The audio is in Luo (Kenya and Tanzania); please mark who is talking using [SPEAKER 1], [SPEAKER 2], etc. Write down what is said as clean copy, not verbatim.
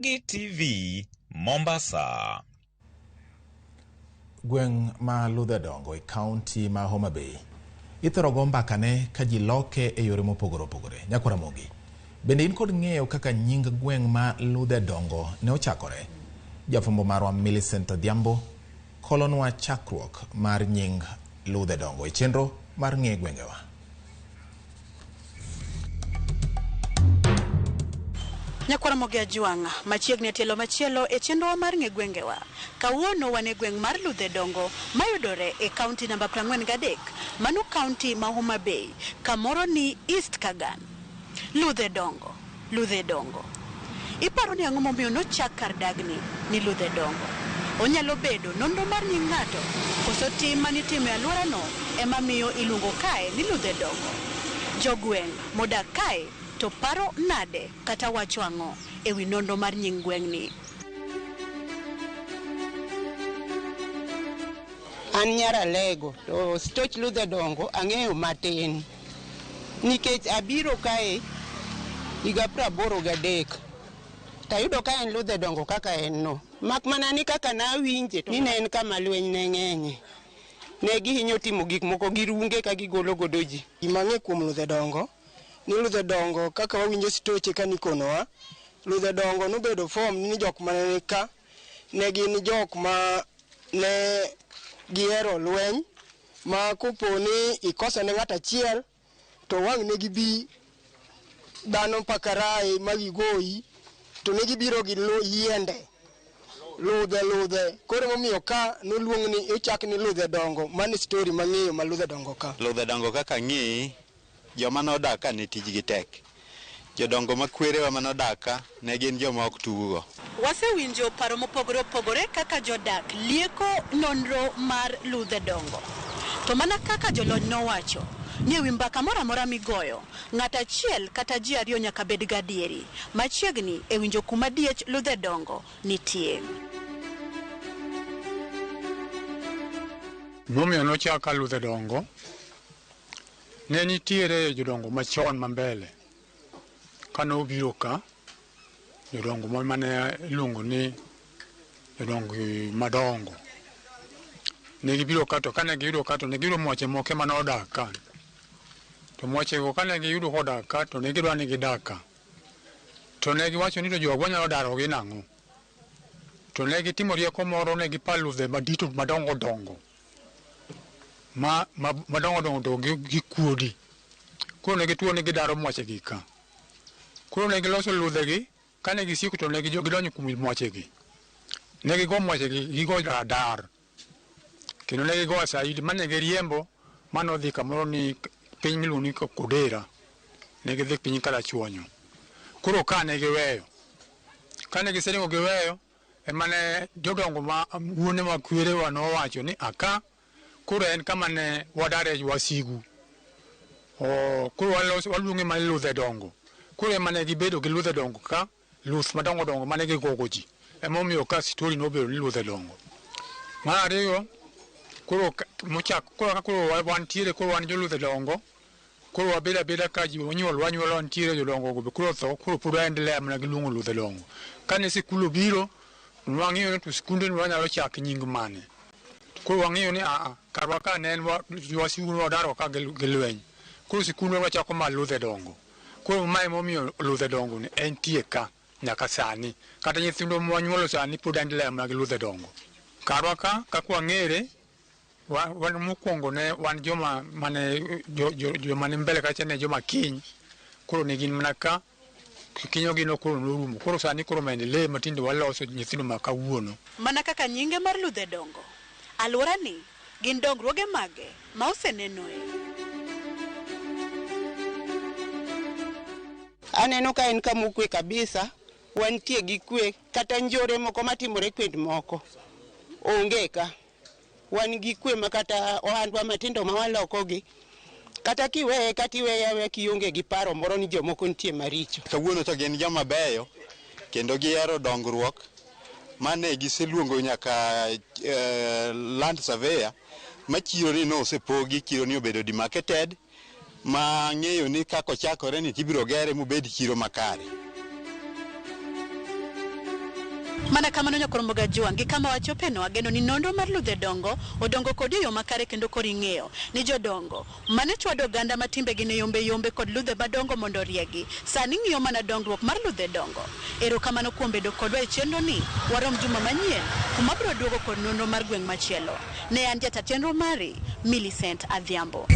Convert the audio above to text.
[SPEAKER 1] TV Mombasa.
[SPEAKER 2] Gweng ma Ludhe Dongo e kaunti ma Homa Bay ithoro go mbakane ka ji loke e yore mopogore opogore. Nyako Ramogi, bende in kod ng'eyo kaka nying gweng ma Ludhe Dongo ne ochakore? Jafumbo marwa Millicent Odhiambo kolonwa chakruok mar nying Ludhe Dongo e chenro mar ng'e gwengewa.
[SPEAKER 3] Nyako Ramogi ajuanga machiegni tielo machielo e chenro mar ng'e gwengewa. Kawuono wane gweng mar Ludhe Dongo mayudore e kaunti namba 43, mano kaunti ma Homa Bay, kamoro ni East Kagan. Ludhe Dongo, Ludhe Dongo. Iparo ni ang'o momiyo nochak kar dagni ni Ludhe Dongo? Onyalo bedo nonro mar nying ng'ato, koso tim manitimo e alworano ema miyo iluongo kae ni Ludhe Dongo. Jogweng modak kae to paro nade kata wacho ang'o e wi nonro mar nying gwengni?
[SPEAKER 4] An nyara lego to stoch Ludhe Dongo ang'eyo matin nikech abiro kae higa 83 tayudo ka en Ludhe Dongo kaka en no, mak mana ni kaka nawinje ni ne en kama lweny ne ng'enye, ne gihinyo timo gik moko gi runge ka gigolo godo ji.
[SPEAKER 5] Gima ng'e kuom Ludhe Dongo ni Ludhe Dongo kaka wawinjo stoche ka nikonowa, Ludhe Dongo nobedo form ni jok mane ka ne gin jok ma ne gihero lweny, ma koponi ikoso ne ng'at achiel to wang' ne gibi dhano pakarai ma gigoyi, to ne gibiro gi yiende ludhe. Koro momiyo ka noluong ni ichak ni Ludhe Dongo, mani story mang'eyo ma Ludhe Dongo ka.
[SPEAKER 6] Ludhe Dongo kaka ng'i joma nodak ka ne tijgi tek. Jodongo makwerewa manodak ka ne gin joma ok tugo.
[SPEAKER 3] Wasewinjo paro mopogore opogore kaka jodak lieko nonro mar Ludhe Dongo. To mana kaka jolony nowacho, ni e wi mbaka moro amora migoyo, ng'at achiel kata ji ariyo nyaka bed gadieri machiegni e winjo kuma diech Ludhe Dongo nitie.
[SPEAKER 7] Momiyo nochaka Ludhe Dongo, ne nitiere jodongo machon mambele. Kane obiro ka, jodongo mane iluongo ni jodongo madongo. Ne gibiro ka, to kane giyudo ka to ne giyudo moche moke mane odak ka. To mochego kane giyudo kodak ka to ne gidwa ni gidak ka. To ne giwacho ni to jogwa nyalo darogi nang'o. To ne gitimo rieko moro, ne gipa ludhe madito madongo dongo. Madongo dongo gi kuodi. Koro ne gituo ni gidaro mochegi ka. Koro ne giloso ludhegi, kane gisieko to ne gidonjo kuom mochegi. Ne gigo mochegi, gigo radar. Kendo ne gigo saidi, mane giriembo, mano dhi kamoro ni piny miluongo ni Kodera. Ne gidhi piny Kalachuonyo. Koro ka ne giweyo. Kane giselingo giweyo, emane jodongo ma wuone ma kwerewa nowacho ni aka, koro en kama ne wadare wasigu. Koro waluonge mane Ludhe Dongo. Koro emane gibedo gi Ludhe Dongo ka, luth madongo dongo mane gigogo ji. Emomiyo ka story nobedo ni Ludhe Dongo. Mar ariyo, koro wantiere, koro wan jo Ludhe Dongo, koro wabeda beda ka ji wanyuol wantiere jodongo go, koro tho, koro pod waendelea mana giluongo Ludhe Dongo. Kane sikul obiro, wang'iyo ni to sikunde wanyalo chak nying mane. Koro wang'iyo ni karwa ka ne en wasigu wadaro ka gi lweny. Koro sikunde wachako ma Ludhe Dongo. Koro mae momiyo Ludhe Dongo ni entie ka nyaka sani. Kata nyithindo mwanyuolo sani pod endelea mana gi Ludhe Dongo. Karwa ka kaka wang'ere, wan mokwongo ne wan joma mane mbele kacha ne joma kiny. Koro ne gin mana ka kinyo gino koro norumo. Koro sani koro maendeleo matinde waloso nyithindo ma kawuono.
[SPEAKER 3] Mana kaka nyinge mar Ludhe Dongo, alworani gin dongruoge mage ma osenenoe?
[SPEAKER 4] Aneno ka en kama okwe kabisa, wantie gi kwe, kata njore moko matimore kwend moko onge ka. Wan gi kwe ma kata ohandwa matindo ma walokogi, kata kiweye katiweye kionge gi paro moro ni jomoko nitie maricho.
[SPEAKER 6] Kawuono to gin joma beyo kendo gihero dongruok mane giseluongo nyaka land surveyor machiro ni no osepogi, chiro ni obedo demarcated, ma ng'eyo ni kako chakore ni tibiro gere mubed chiro makare.
[SPEAKER 3] Mana kamano nyakoro Ramogi Ajuang kama wachopeno ageno ni nondo mar Ludhe Dongo odongo kod yo makare kendo koring'eyo ni jodongo mane chwado ganda matimbe gi ne yombe kod ludhe madongo mondo riegi sani ng'iyo mana dongruok mar Ludhe Dongo. Erokamano kuom bedo kodwa e chenro ni warom juma manyien kuma biro duogo kod nondo mar gweng' machielo. Ne an jata chenro mari Millicent Adhiambo.